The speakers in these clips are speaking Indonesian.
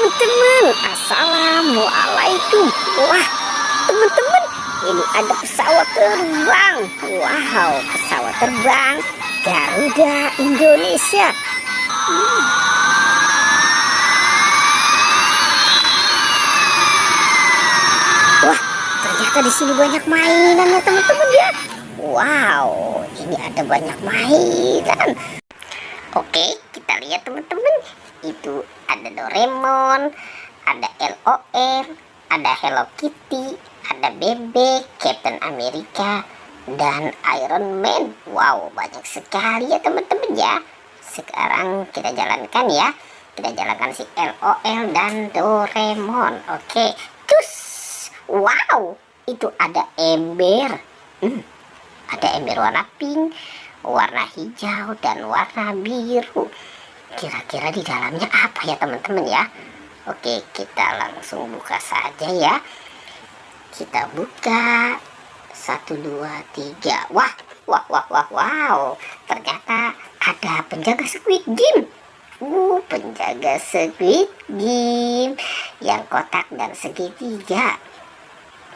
teman-teman, assalamualaikum. Wah, teman-teman, ini ada pesawat terbang. Wow, pesawat terbang Garuda Indonesia. Wah, ternyata di sini banyak mainan ya teman-teman ya. Wow, ini ada banyak mainan. Oke, kita lihat teman-teman. Itu ada Doraemon, ada LOL, ada Hello Kitty, ada Bebek, Captain America, dan Iron Man. Wow, banyak sekali ya teman-teman ya. Sekarang kita jalankan ya. Kita jalankan si LOL dan Doraemon. Oke, cus. Wow, itu ada ember. Ada ember warna pink, warna hijau, dan warna biru. Kira-kira di dalamnya apa ya teman-teman ya? Oke, kita langsung buka saja ya. Kita buka. 1, 2, 3. Wah, wow. Ternyata ada penjaga Squid Game. Penjaga Squid Game yang kotak dan segitiga.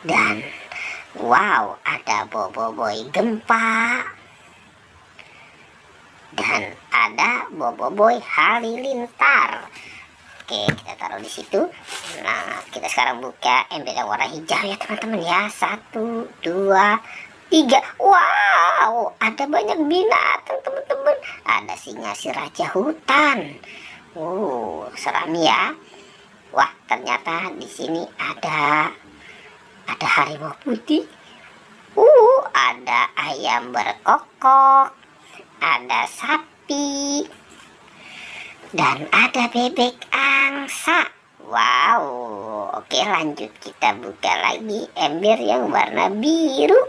Dan wow, ada Boboiboy gempa. Dan ada Boboiboy halilintar. Oke, kita taruh di situ. Nah, kita sekarang buka ember yang warna hijau ya teman-teman ya. 1, 2, 3. Wow, ada banyak binatang teman-teman. Ada singa si raja hutan. Seram ya. Wah, ternyata di sini ada harimau putih. Ada ayam berkokok. Ada sapi, dan ada bebek angsa. Wow, oke, lanjut kita buka lagi ember yang warna biru.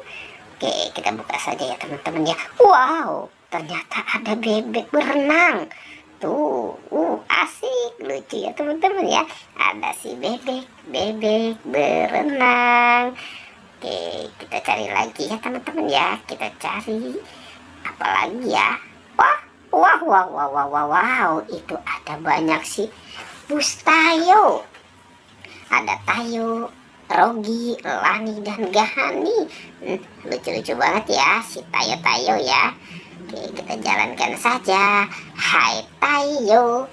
Oke, kita buka saja ya teman-teman ya. Wow, ternyata ada bebek berenang. Tuh, asik, lucu ya teman-teman ya. Ada si bebek berenang. Oke, kita cari lagi ya teman-teman ya. Kita cari apalagi ya. Wow, itu ada banyak sih bus Tayo. Ada Tayo, Rogi, Lani, dan Gahani. Lucu-lucu banget ya si Tayo ya. Oke, kita jalankan saja. Hai Tayo,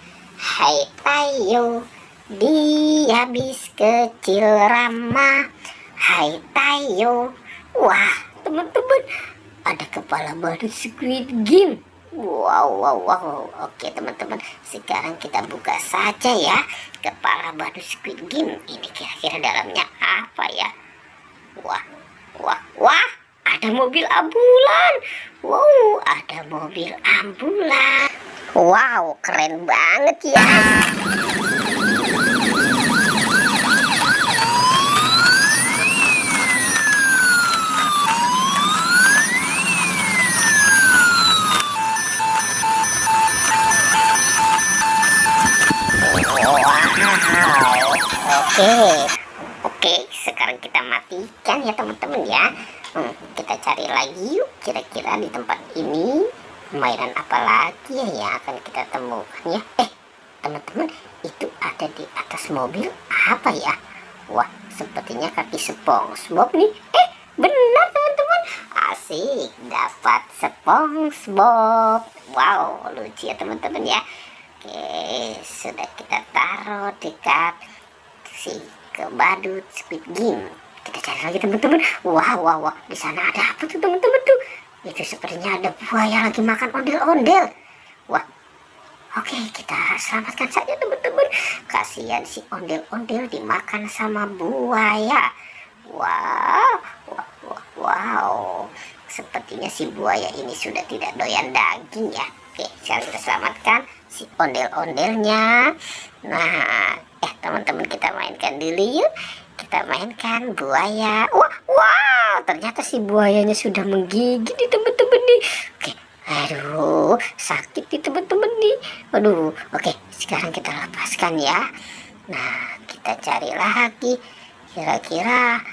dia bis kecil ramah. Hai Tayo. Wah, teman-teman, ada kepala badut Squid Game. Wow. Oke teman-teman, sekarang kita buka saja ya kepala badut Squid Game. Ini kira-kira dalamnya apa ya? Wah, ada mobil ambulan. Wow, ada mobil ambulan. Wow, keren banget ya. Oke, sekarang kita matikan ya teman-teman ya. Kita cari lagi yuk, kira-kira di tempat ini mainan apa lagi ya yang akan kita temukan ya. Teman-teman, itu ada di atas mobil apa ya? Wah, sepertinya kaki SpongeBob nih. Benar teman-teman, asik, dapat SpongeBob. Wow, lucu ya teman-teman ya. Oke, sudah kita taruh dekat si badut Squid Game. Kita cari lagi teman-teman. Wah, di sana ada apa tuh teman-teman tuh? Itu sepertinya ada buaya lagi makan ondel-ondel. Wah, oke, kita selamatkan saja teman-teman. Kasihan si ondel-ondel dimakan sama buaya. Wow, sepertinya si buaya ini sudah tidak doyan daging ya. Oke, sekarang kita selamatkan si ondel-ondelnya. Nah, teman-teman, kita mainkan dulu yuk. Kita mainkan buaya. Wow, ternyata si buayanya sudah menggigit nih teman-teman nih. Oke, aduh, sakit nih teman-teman nih. Oke, sekarang kita lepaskan ya. Nah, kita cari lagi. Kira-kira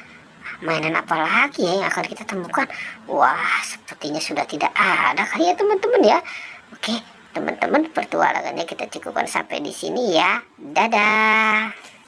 mainan apa lagi ya yang akan kita temukan? Wah, sepertinya sudah tidak ada kali ya teman-teman ya. Oke, teman-teman, petualangannya kita cukupkan sampai di sini ya. Dadah.